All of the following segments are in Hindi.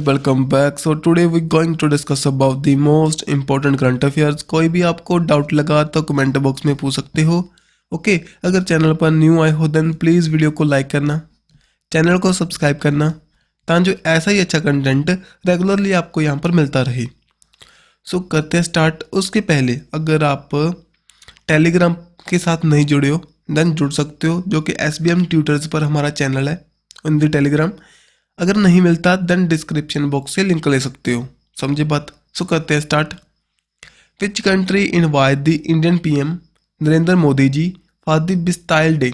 welcome back. So today we're going to discuss about the most important current affairs. कोई भी आपको डाउट लगा तो कमेंट बॉक्स में पूछ सकते हो. ओके अगर चैनल पर न्यू आए हो देन प्लीज़ वीडियो को लाइक करना, चैनल को सब्सक्राइब करना ताकि जो ऐसा ही अच्छा कंटेंट रेगुलरली आपको यहाँ पर मिलता रहे. सो करते हैं स्टार्ट. उसके पहले अगर आप टेलीग्राम के साथ नहीं जुड़े हो देन जुड़ सकते हो, जो कि SBM ट्यूटर्स पर हमारा चैनल है इन द टेलीग्राम. अगर नहीं मिलता देन डिस्क्रिप्शन बॉक्स से लिंक ले सकते हो. समझे बात. सो करते हैं start. Which country invite the Indian PM Narendra Modi ji for the Bastille Day.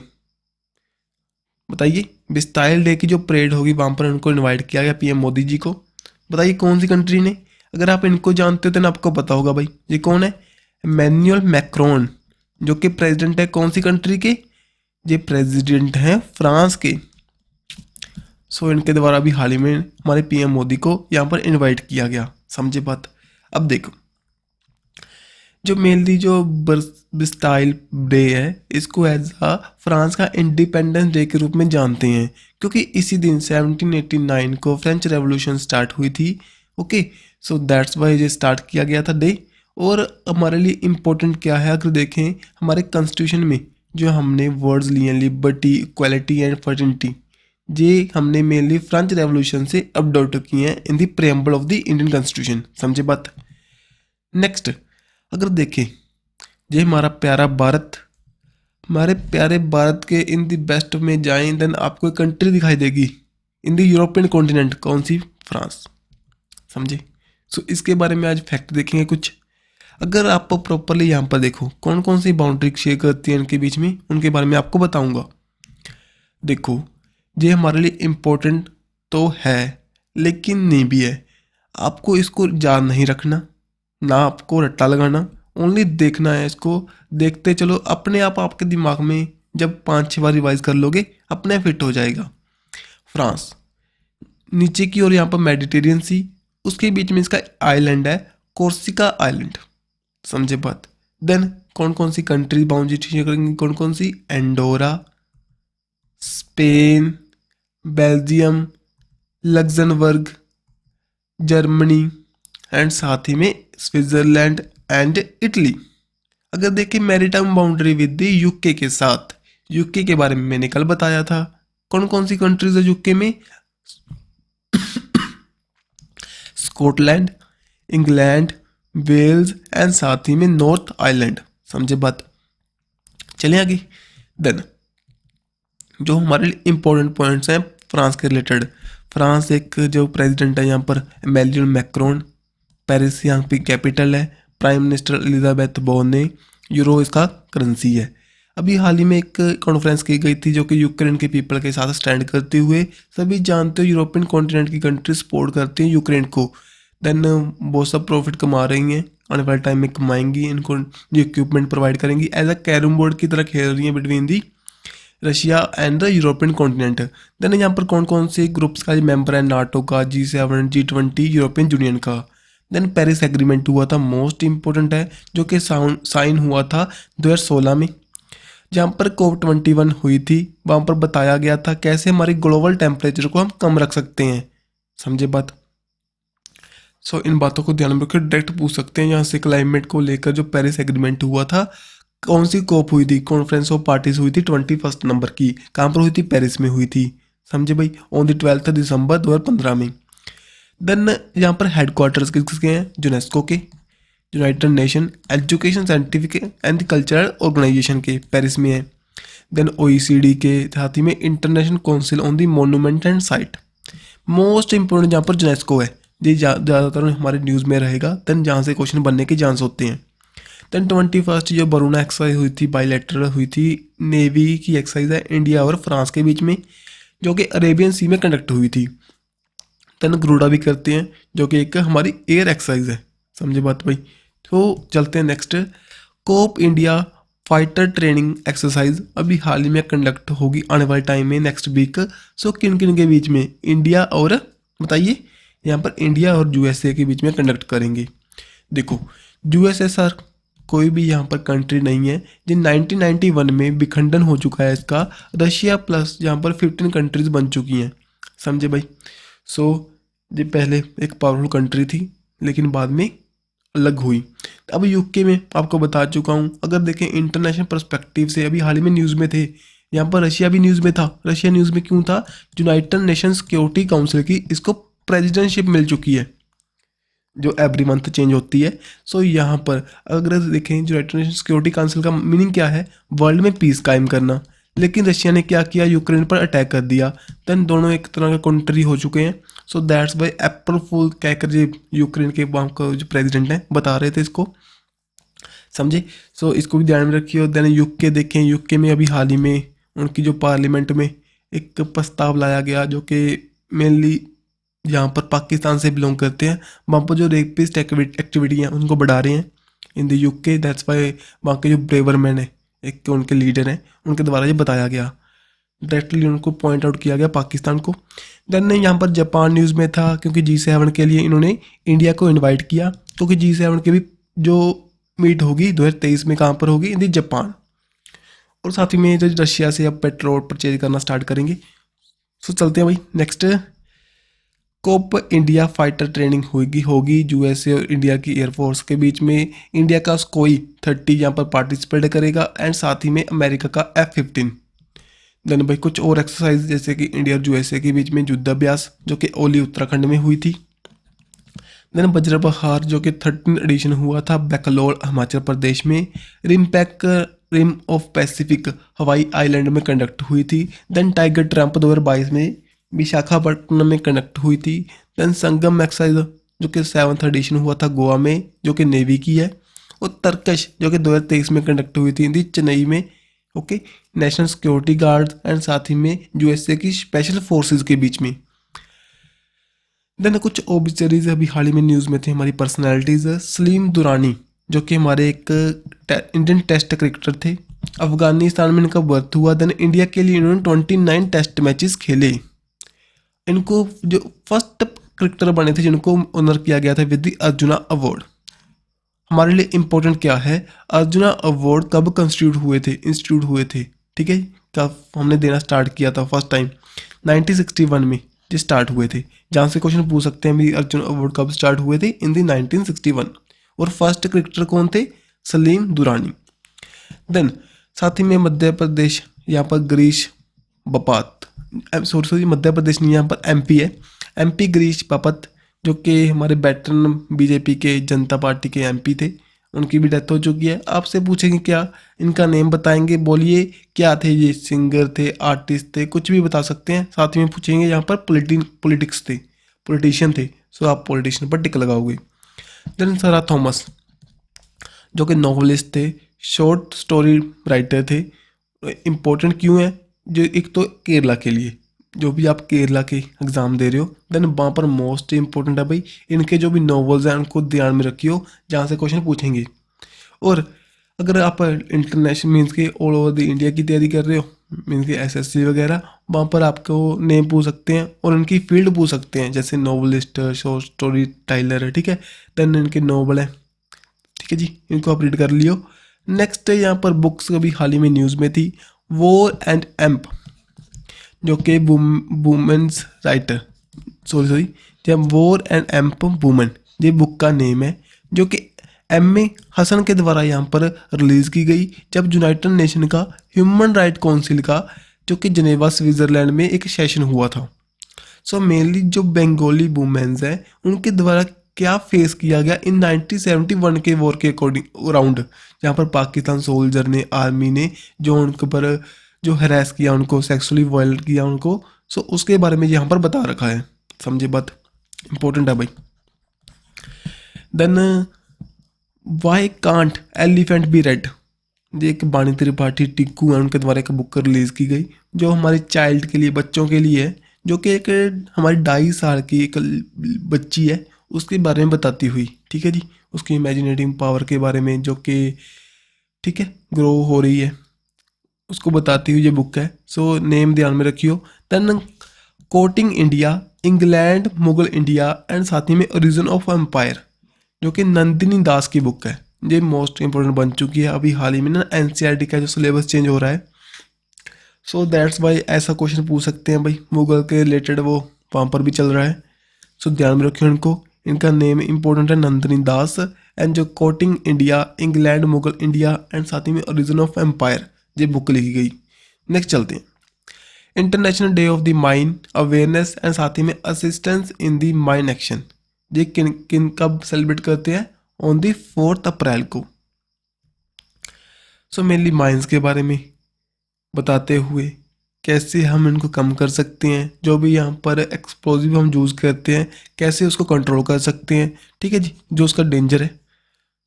बताइए बिस्टाइल डे की जो परेड होगी वहाँ पर उनको इनवाइट किया गया PM मोदी जी को. बताइए कौन सी कंट्री ने. अगर आप इनको जानते हो तो आपको पता होगा भाई. ये कौन है? इमैनुअल मैक्रोन, जो कि प्रेसिडेंट है कौन सी कंट्री के? ये प्रेसिडेंट हैं फ्रांस के. सो इनके द्वारा भी हाल ही में हमारे PM मोदी को यहाँ पर इनवाइट किया गया. समझे बात. अब देखो जो मेनली जो बिस्टाइल डे है इसको एज आ फ्रांस का इंडिपेंडेंस डे के रूप में जानते हैं, क्योंकि इसी दिन 1789 को फ्रेंच रेवोल्यूशन स्टार्ट हुई थी. ओके सो दैट्स वाई ये स्टार्ट किया गया था डे. और हमारे लिए इम्पोर्टेंट क्या है अगर देखें हमारे कॉन्स्टिट्यूशन में जो हमने वर्ड्स लिए हैं लिबर्टी, इक्वालिटी एंड फर्टिनिटी, ये हमने मेनली फ्रेंच रेवोल्यूशन से अपडेट किए हैं in the preamble of the Indian constitution. समझे बात. नेक्स्ट अगर देखें ये हमारा प्यारा भारत, हमारे प्यारे भारत के इन द बेस्ट में जाएं देन आपको एक कंट्री दिखाई देगी इन द यूरोपियन कॉन्टिनेंट. कौन सी? फ्रांस. समझे. सो इसके बारे में आज फैक्ट देखेंगे कुछ. अगर आप प्रॉपरली यहाँ पर देखो कौन कौन सी बाउंड्री शेयर करती है इनके बीच में, उनके बारे में आपको बताऊंगा. देखो ये हमारे लिए इम्पोर्टेंट तो है लेकिन नहीं भी है. आपको इसको याद नहीं रखना, ना आपको रट्टा लगाना, ओनली देखना है. इसको देखते चलो अपने आप आपके दिमाग में जब 5-6 बार रिवाइज कर लोगे अपने फिट हो जाएगा. फ्रांस नीचे की ओर यहाँ पर मेडिटेरियन सी, उसके बीच में इसका आइलैंड है कोर्सिका आइलैंड. समझे बात. देन कौन कौन सी कंट्री बाउंड्री शेयर करेंगी, कौन कौन सी? Andorra, Spain, Belgium, Luxembourg, Germany and साथ ही में स्विट्जरलैंड एंड इटली. अगर देखें maritime boundary with the UK के साथ, UK के बारे में मैंने कल बताया था. कौन कौन सी कंट्रीज है UK में? स्कॉटलैंड, इंग्लैंड, वेल्स एंड साथ ही में नॉर्थ आयरलैंड. समझे बात. चलिए आगे. देन जो हमारे लिए इम्पोर्टेंट पॉइंट्स हैं फ्रांस के रिलेटेड. फ्रांस एक जो प्रेसिडेंट है यहाँ पर इमैनुअल मैक्रोन, पेरिस यहाँ की कैपिटल है, prime minister Elizabeth borne, euro इसका करेंसी है. अभी हाल ही में एक कॉन्फ्रेंस की गई थी जो कि यूक्रेन के पीपल के साथ स्टैंड करते हुए. सभी जानते हो यूरोपियन कॉन्टिनेंट की कंट्री सपोर्ट करती हैं यूक्रेन को. देन बहुत सब प्रॉफिट कमा रही हैं, आने वाले टाइम में कमाएंगी. इनको जो इक्विपमेंट प्रोवाइड करेंगी एज अ कैरम बोर्ड की तरह खेल रही हैं between the Russia and the European continent. Then यहाँ पर कौन कौन से ग्रुप्स का मेंबर है? नाटो का, G7, G20, यूरोपियन यूनियन का. देन पेरिस एग्रीमेंट हुआ था, मोस्ट इंपॉर्टेंट है, जो कि साइन हुआ था 2016 में, जहाँ पर COP21 हुई थी. वहाँ पर बताया गया था कैसे हमारी ग्लोबल टेम्परेचर को हम कम रख सकते हैं. समझे बात. सो इन बातों को ध्यान में रखकर डायरेक्ट पूछ सकते हैं यहाँ से क्लाइमेट को लेकर जो पेरिस एग्रीमेंट हुआ था. कौन सी COP हुई थी? कॉन्फ्रेंस ऑफ पार्टीज हुई थी 21 नंबर की. कहाँ पर हुई थी? पेरिस में हुई थी. समझे भाई. ऑन द 12 दिसंबर 2015 में. देन यहाँ पर हेडक्वार्टर्स किसके हैं? यूनेस्को के, United Nation Education Scientific and Cultural Organization के, पेरिस में है. देन OECD के, साथ ही में International Council on the Monument and Site. Most important यहाँ पर यूनेस्को है. ये ज़्यादातर हमारे न्यूज़ में रहेगा. देन जहाँ से क्वेश्चन बनने के चांस होते हैं. देन 21 जो बरूना एक्सरसाइज हुई थी, बायलैटरल हुई थी, नेवी की एक्सरसाइज है इंडिया और फ्रांस के बीच में, जो कि अरेबियन सी में कंडक्ट हुई थी. देन गरुड़ा भी करते हैं जो कि एक हमारी एयर एक्सरसाइज है. समझे बात भाई. तो चलते हैं next. Cope India fighter training exercise अभी हाल ही में कंडक्ट होगी आने वाले टाइम में नेक्स्ट वीक. सो किन किन के बीच में? इंडिया और बताइए यहाँ पर इंडिया और USA के बीच में कंडक्ट करेंगे. देखो USSR कोई भी यहाँ पर कंट्री नहीं है. जिन 1991 में विखंडन हो चुका है इसका. रशिया प्लस यहाँ पर 15 कंट्रीज बन चुकी हैं. समझे भाई. सो ये पहले एक पावरफुल कंट्री थी लेकिन बाद में अलग हुई। अब यूके में आपको बता चुका हूँ। अगर देखें इंटरनेशनल पर्सपेक्टिव से, अभी हाल ही में न्यूज़ में थे, यहाँ पर रशिया भी न्यूज़ में था। रशिया न्यूज़ में क्यों था? यूनाइटेड नेशन सिक्योरिटी काउंसिल की इसको प्रेसिडेंटशिप मिल चुकी है जो एवरी मंथ चेंज होती है। सो यहाँ पर अगर देखें यूनाइटेड नेशन सिक्योरिटी काउंसिल का मीनिंग क्या है? वर्ल्ड में पीस कायम करना। लेकिन रशिया ने क्या किया? यूक्रेन पर अटैक कर दिया। देन दोनों एक तरह का कंट्री हो चुके हैं। सो दैट्स वाई अप्रैल फूल कहकर ये यूक्रेन के वहाँ का जो प्रेसिडेंट हैं बता रहे थे इसको, समझे? सो इसको भी ध्यान में रखिए। देन यूके देखें, यूके में अभी हाल ही में उनकी जो पार्लियामेंट में एक प्रस्ताव लाया गया जो कि मेनली जहाँ पर पाकिस्तान से बिलोंग करते हैं, वहाँ पर जो रेपिस्ट एक्टिविटी हैं उनको बढ़ा रहे हैं in the UK. That's why वहाँ के जो ब्रेवरमैन है, एक उनके लीडर हैं, उनके द्वारा ये बताया गया, डायरेक्टली उनको पॉइंट आउट किया गया पाकिस्तान को। देन यहाँ पर जापान न्यूज़ में था क्योंकि G7 के लिए इन्होंने इंडिया को इनवाइट किया, क्योंकि G7 के भी जो मीट होगी 2023 में कहाँ पर होगी? इन दी जापान। और साथ ही में जो रशिया से अब पेट्रोल परचेज करना स्टार्ट करेंगे। सो चलते हैं भाई next. Cope India fighter training होगी यूएसए और इंडिया की एयरफोर्स के बीच में। इंडिया का स्कोई 30 यहाँ पर पार्टिसिपेट करेगा एंड साथ ही में अमेरिका का F-15। देन भाई कुछ और एक्सरसाइज जैसे कि इंडिया और यूएसए के बीच में युद्धाभ्यास जो कि ओली उत्तराखंड में हुई थी। देन वज्रबहार जो कि 13 एडिशन हुआ था बैकलोर हिमाचल प्रदेश में। RIMPAC Rim of Pacific Hawaii island में कंडक्ट हुई थी। देन टाइगर ट्रम्प 2022 में विशाखापट्टनम में कंडक्ट हुई थी। देन संगम एक्सरसाइज जो कि 7th एडिशन हुआ था गोवा में जो कि नेवी की है। और तर्कश जो कि 2023 में कंडक्ट हुई थी चेन्नई में, okay, national security guard and साथ ही में यूएसए की स्पेशल फोर्सेस के बीच में। देन कुछ ओबिचरीज अभी हाल ही में न्यूज़ में थे हमारी पर्सनैलिटीज़। सलीम दुरानी जो कि हमारे एक इंडियन टेस्ट क्रिकेटर थे, अफगानिस्तान में इनका बर्थ हुआ। देन इंडिया के लिए इन्होंने 29 टेस्ट मैचेस खेले। इनको जो फर्स्ट क्रिकेटर बने थे जिनको ऑनर किया गया था विद द अर्जुना अवार्ड। हमारे लिए इम्पोर्टेंट क्या है? अर्जुना अवार्ड कब इंस्टीट्यूट हुए थे, ठीक है, कब हमने देना स्टार्ट किया था? फर्स्ट टाइम 1961 में जो स्टार्ट हुए थे। जहाँ से क्वेश्चन पूछ सकते हैं मेरी अर्जुन अवार्ड कब स्टार्ट हुए थे? इन दी 1961। और फर्स्ट क्रिकेटर कौन थे? सलीम दुरानी। देन साथ ही में मध्य प्रदेश, यहाँ पर गिरीश बापट, सॉरी मध्य प्रदेश नहीं, यहाँ पर MP है, MP गिरीश बापट जो कि हमारे वेटरन बीजेपी के जनता पार्टी के MP थे। उनकी भी डेथ हो चुकी है। आपसे पूछेंगे क्या? इनका नेम बताएंगे, बोलिए क्या थे ये? सिंगर थे, आर्टिस्ट थे, कुछ भी बता सकते हैं। साथ में पूछेंगे यहाँ पर पॉलिटिक्स थे, पॉलिटिशियन थे, सो आप पॉलिटिशियन पर टिक लगाओगे। देन सरा थॉमस जो कि नॉवलिस्ट थे, शॉर्ट स्टोरी राइटर थे। इम्पोर्टेंट क्यों है? जो एक तो केरला के लिए, जो भी आप केरला के एग्ज़ाम दे रहे हो, देन वहाँ पर मोस्ट इंपॉर्टेंट है भाई इनके जो भी नॉवेल्स हैं उनको ध्यान में रखियो, जहाँ से क्वेश्चन पूछेंगे। और अगर आप इंटरनेशनल मीन्स के ऑल ओवर द इंडिया की तैयारी कर रहे हो, मीन्स के SSC वगैरह, वहाँ पर आपको नेम पूछ सकते हैं और उनकी फील्ड पूछ सकते हैं, जैसे नॉवलिस्ट, शॉर्ट स्टोरी टाइलर है, ठीक है। देन इनके नॉवल है, ठीक है जी, इनको आप रीड कर लियो। नेक्स्ट यहाँ पर बुक्स अभी हाल ही में न्यूज़ में थी, वॉर एंड एम्प जो कि वुमेन्स राइटर, सॉरी जब वॉर एंड एम्प वुमेन, ये बुक का नेम है, जो कि M.A. हसन के द्वारा यहाँ पर रिलीज़ की गई जब यूनाइटेड नेशन का ह्यूमन राइट काउंसिल का जो कि जनेवा स्विट्ज़रलैंड में एक सेशन हुआ था। सो मेनली जो बंगाली वुमेन्स हैं उनके द्वारा क्या फेस किया गया इन 1971 के वॉर के अकॉर्डिंग अराउंड, जहाँ पर पाकिस्तान सोल्जर ने, आर्मी ने जो उनके पर जो हरास किया, उनको सेक्सुअली वायलेट किया उनको, सो उसके बारे में यहाँ पर बता रखा है। समझे बात? इंपॉर्टेंट है भाई। Then why can't elephant be red, ये एक बानी त्रिपाठी टिक्कू है, उनके द्वारा एक बुक रिलीज़ की गई जो हमारे चाइल्ड के लिए, बच्चों के लिए है, जो कि एक हमारी 2.5 साल की एक बच्ची है उसके बारे में बताती हुई, ठीक है जी, उसकी इमेजिनेटिव पावर के बारे में जो कि ठीक है ग्रो हो रही है, उसको बताती हुई ये बुक है। सो नेम ध्यान में रखियो। Then quoting India, England, Mughal India and साथ ही में ओरिजिन ऑफ एम्पायर, जो कि नंदिनी दास की बुक है। ये मोस्ट इंपॉर्टेंट बन चुकी है अभी हाल ही में ना, NCERT का जो सिलेबस चेंज हो रहा है। सो दैट्स वाई ऐसा क्वेश्चन पूछ सकते हैं भाई, मुगल के रिलेटेड वो वहाँ पर भी चल रहा है। सो ध्यान में रखियो इनको। इनका नेम इंपॉर्टेंट है, नंदिनी दास, एंड जो coating India, England, Mughal India and साथ ही में ओरिजिन ऑफ एम्पायर, ये बुक लिखी गई। नेक्स्ट चलते हैं, international day of the mine awareness and साथ ही में assistance in the mine action, ये किन किन कब सेलिब्रेट करते हैं? ऑन दी 4 अप्रैल को। सो मेनली माइंस के बारे में बताते हुए कैसे हम इनको कम कर सकते हैं, जो भी यहाँ पर एक्सप्लोजिव हम यूज़ करते हैं कैसे उसको कंट्रोल कर सकते हैं, ठीक है जी, जो उसका डेंजर है।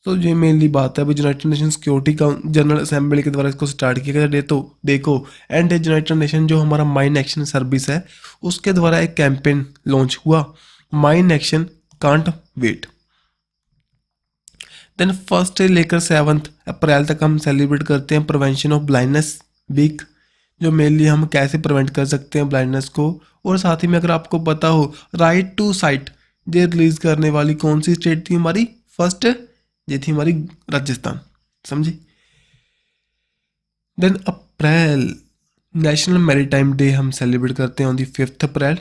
तो ये मेनली बात है। अभी United nation security general assembly के द्वारा इसको स्टार्ट किया गया। तो देखो, एंड यूनाइटेड नेशन जो हमारा माइन एक्शन सर्विस है उसके द्वारा एक कैंपेन लॉन्च हुआ, mine action can't wait. Then 1 से लेकर 7 अप्रैल तक हम सेलिब्रेट करते हैं प्रिवेंशन ऑफ ब्लाइंडनेस वीक, जो मेनली हम कैसे प्रिवेंट कर सकते हैं ब्लाइंडनेस को। और साथ ही में अगर आपको पता हो, राइट टू साइट ये रिलीज करने वाली कौन सी स्टेट थी हमारी? फर्स्ट ये थी हमारी राजस्थान, समझी। Then April National Maritime Day हम सेलिब्रेट करते हैं ऑन दी 5 अप्रैल।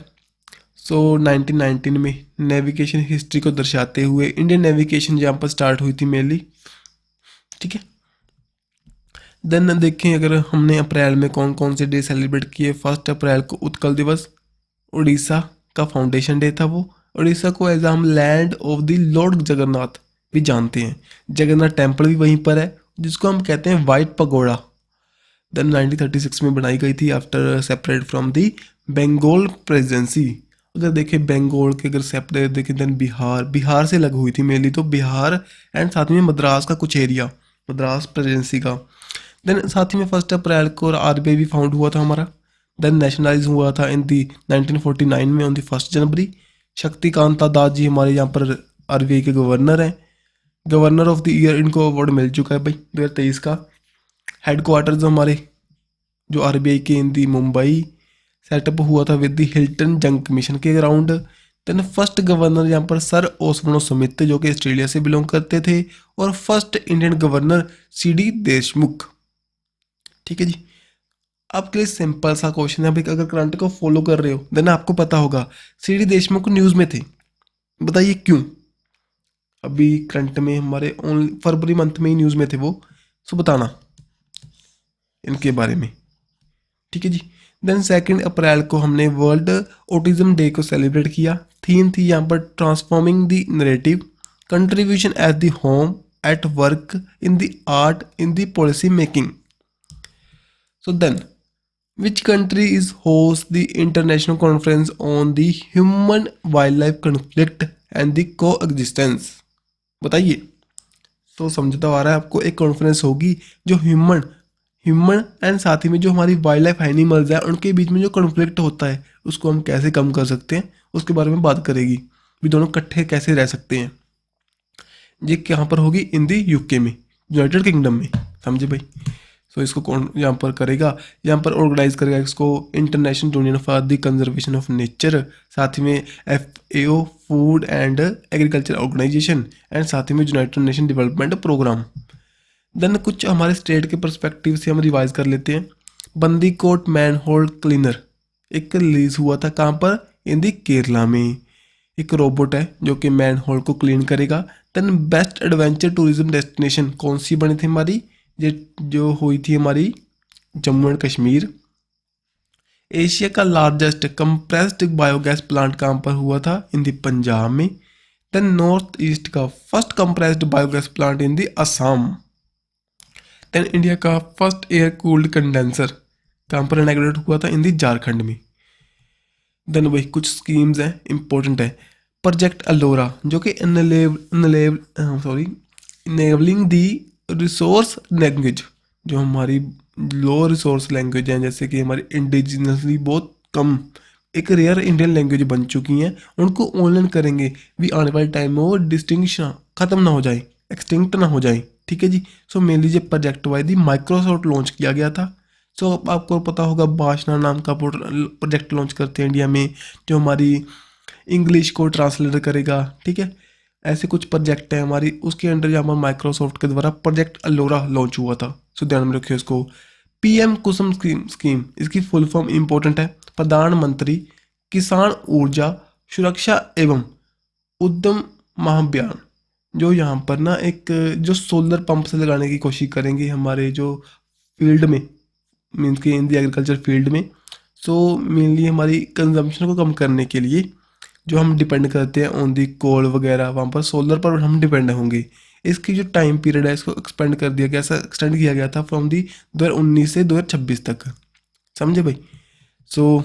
सो 1919 में नेविगेशन हिस्ट्री को दर्शाते हुए इंडियन नेविगेशन यहाँ पर स्टार्ट हुई थी मेनली, ठीक है। देन देखें अगर हमने अप्रैल में कौन कौन से डे सेलिब्रेट किए। 1 अप्रैल को उत्कल दिवस, उड़ीसा का फाउंडेशन डे था वो। उड़ीसा को एज हम land of the Lord Jagannath भी जानते हैं, जगन्नाथ टेम्पल भी वहीं पर है जिसको हम कहते हैं वाइट पगोड़ा। देन 1936 में बनाई गई थी after separate from the Bengal Presidency. अगर देखें बंगाल के अगर सेपरेट देखें, देन बिहार से अलग हुई थी मेनली, तो बिहार एंड साथ में मद्रास का कुछ एरिया, मद्रास प्रेसिडेंसी का। देन साथ ही में 1 अप्रैल को आरबीआई भी फाउंड हुआ था हमारा। देन नेशनलाइज हुआ था इन दी 1949 में ऑन दी 1 जनवरी। शक्तिकांत दास जी हमारे यहाँ पर आरबीआई के गवर्नर हैं, गवर्नर ऑफ द ईयर इनको अवार्ड मिल चुका है भाई 2023 का। हेडक्वार्टर्स हमारे जो आरबीआई के इन दी मुंबई, सेटअप हुआ था विद दी हिल्टन जंग कमीशन के अराउंड। देन फर्स्ट गवर्नर यहाँ पर सर ओस्मनो स्मिथ जो कि ऑस्ट्रेलिया से बिलोंग करते थे, और first Indian governor CD Deshmukh, ठीक है जी। आपके लिए सिंपल सा क्वेश्चन है, अभी अगर करंट को फॉलो कर रहे हो देन आपको पता होगा सीडी देशमुख न्यूज़ में थे, बताइए क्यों? अभी करंट में हमारे फरवरी मंथ में ही न्यूज़ में थे वो, सो बताना इनके बारे में, ठीक है जी। देन 2 अप्रैल को हमने वर्ल्ड ऑटिज्म डे को सेलिब्रेट किया। थीम थी यहाँ पर transforming the narrative, contribution at the home, at work, in the art, in the policy making. So then, which country is host the international conference on the human wildlife conflict and the coexistence? बताइए। तो समझता आ रहा है आपको, एक कॉन्फ्रेंस होगी जो ह्यूमन एंड साथ ही में जो हमारी वाइल्ड लाइफ एनिमल्स हैं उनके बीच में जो कॉन्फ्लिक्ट होता है उसको हम कैसे कम कर सकते हैं उसके बारे में बात करेगी, भी दोनों इकट्ठे कैसे रह सकते हैं। ये कहाँ पर होगी? इन दी यूके में, यूनाइटेड किंगडम में, समझे भाई। तो इसको कौन यहाँ पर करेगा? यहाँ पर ऑर्गेनाइज करेगा इसको International Union for the Conservation of Nature, साथ ही में FAO Food and Agriculture Organization, and साथ ही में United Nation Development Programme. Then कुछ हमारे स्टेट के पर्सपेक्टिव से हम रिवाइज कर लेते हैं। बंदीकोट मैन होल्ड क्लीनर एक रिलीज हुआ था, कहाँ पर? इन दी केरला में। एक रोबोट है जो कि मैन होल को क्लीन करेगा। Then best adventure tourism destination कौन सी बनी थी हमारी? ये जो हुई थी हमारी जम्मू एंड कश्मीर। एशिया का लार्जेस्ट कंप्रेस्ड बायोगैस प्लांट कहाँ पर हुआ था? इन दी पंजाब में। देन नॉर्थ ईस्ट का first compressed biogas plant in the Assam. Then India का फर्स्ट एयर कूल्ड कंडेंसर कहाँ पर इनॉग्रेट हुआ था? इन दी झारखंड में। देन वही कुछ स्कीम्स हैं इंपॉर्टेंट है। प्रोजेक्ट अलोरा जो कि इनेबलिंग दी रिसोर्स लैंग्वेज, जो हमारी लो रिसोर्स लैंग्वेज हैं, जैसे कि हमारी इंडिजिनसली बहुत कम एक रेयर इंडियन लैंग्वेज बन चुकी हैं, उनको ऑनलाइन करेंगे भी आने वाले टाइम में वो डिस्टिंक्शन ख़त्म ना हो जाए, एक्सटिंक्ट ना हो जाए, ठीक है जी। सो मेनली ये प्रोजेक्ट वाइज माइक्रोसॉफ्ट लॉन्च किया गया था। सो आपको पता होगा भाषा नाम का प्रोजेक्ट लॉन्च करते हैं इंडिया में, जो हमारी इंग्लिश को ट्रांसलेट करेगा, ठीक है। ऐसे कुछ प्रोजेक्ट है हमारी, उसके अंडर यहाँ पर माइक्रोसॉफ्ट के द्वारा प्रोजेक्ट अलोरा लॉन्च हुआ था। सो ध्यान में रखिए इसको। PM कुसुम स्कीम इसकी फुल फॉर्म इंपॉर्टेंट है, प्रधानमंत्री किसान ऊर्जा सुरक्षा एवं उद्यम महाअभियान, जो यहाँ पर ना एक जो सोलर पंप से लगाने की कोशिश करेंगे हमारे जो फील्ड में, मीन्स के इन दी एग्रीकल्चर फील्ड में। सो मेनली हमारी कंजम्पशन को कम करने के लिए जो हम डिपेंड करते हैं ऑन दी कोल वगैरह, वहाँ पर सोलर पर हम डिपेंड होंगे। इसकी जो टाइम पीरियड है इसको एक्सपेंड कर दिया गया, ऐसा एक्सटेंड किया गया था फ्रॉम दी 2019 से 2026 तक, समझे भाई। सो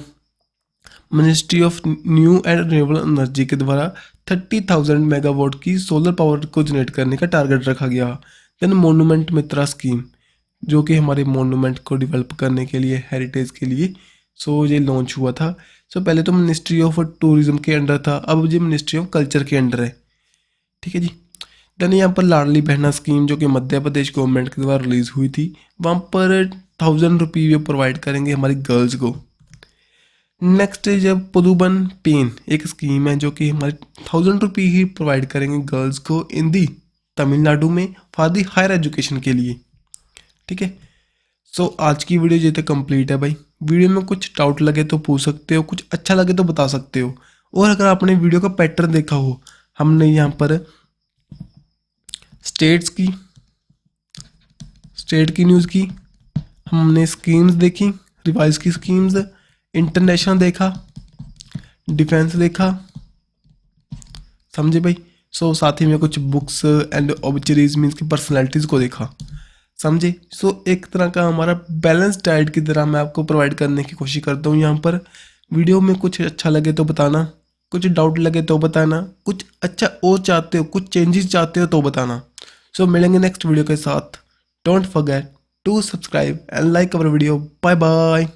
ministry of new and renewable energy के द्वारा 30,000 मेगावाट की सोलर पावर को जनरेट करने का टारगेट रखा गया। देन मोनूमेंट मित्रा स्कीम, जो कि हमारे मोनूमेंट को डेवलप करने के लिए, हेरिटेज के लिए, सो ये लॉन्च हुआ था। सो पहले तो मिनिस्ट्री ऑफ टूरिज्म के अंडर था, अब ये मिनिस्ट्री ऑफ कल्चर के अंडर है, ठीक है जी। देन यहाँ पर लाडली बहना स्कीम, जो कि मध्य प्रदेश गवर्नमेंट के द्वारा रिलीज हुई थी, वहाँ पर 1,000 रुपये प्रोवाइड करेंगे हमारी गर्ल्स को। नेक्स्ट है जब पुदुबन पेन, एक स्कीम है जो कि हमारे 1,000 रुपये ही प्रोवाइड करेंगे गर्ल्स को इन दी तमिलनाडु में फॉर दी हायर एजुकेशन के लिए, ठीक है। सो आज की वीडियो ये तक कंप्लीट है भाई। वीडियो में कुछ डाउट लगे तो पूछ सकते हो, कुछ अच्छा लगे तो बता सकते हो। और अगर आपने वीडियो का पैटर्न देखा हो, हमने यहाँ पर स्टेट की न्यूज़ की, हमने स्कीम्स देखी, रिवाइज की स्कीम्स, इंटरनेशनल देखा, डिफेंस देखा, समझे भाई। सो साथ ही में कुछ बुक्स एंड ऑब्जरीज मीन्स की पर्सनैलिटीज़ को देखा, समझे। सो एक तरह का हमारा बैलेंस डाइट की तरह मैं आपको प्रोवाइड करने की कोशिश करता हूँ यहाँ पर। वीडियो में कुछ अच्छा लगे तो बताना, कुछ डाउट लगे तो बताना, कुछ अच्छा और चाहते हो, कुछ चेंजेस चाहते हो तो बताना। सो मिलेंगे नेक्स्ट वीडियो के साथ। Don't forget to subscribe and like our video. Bye bye.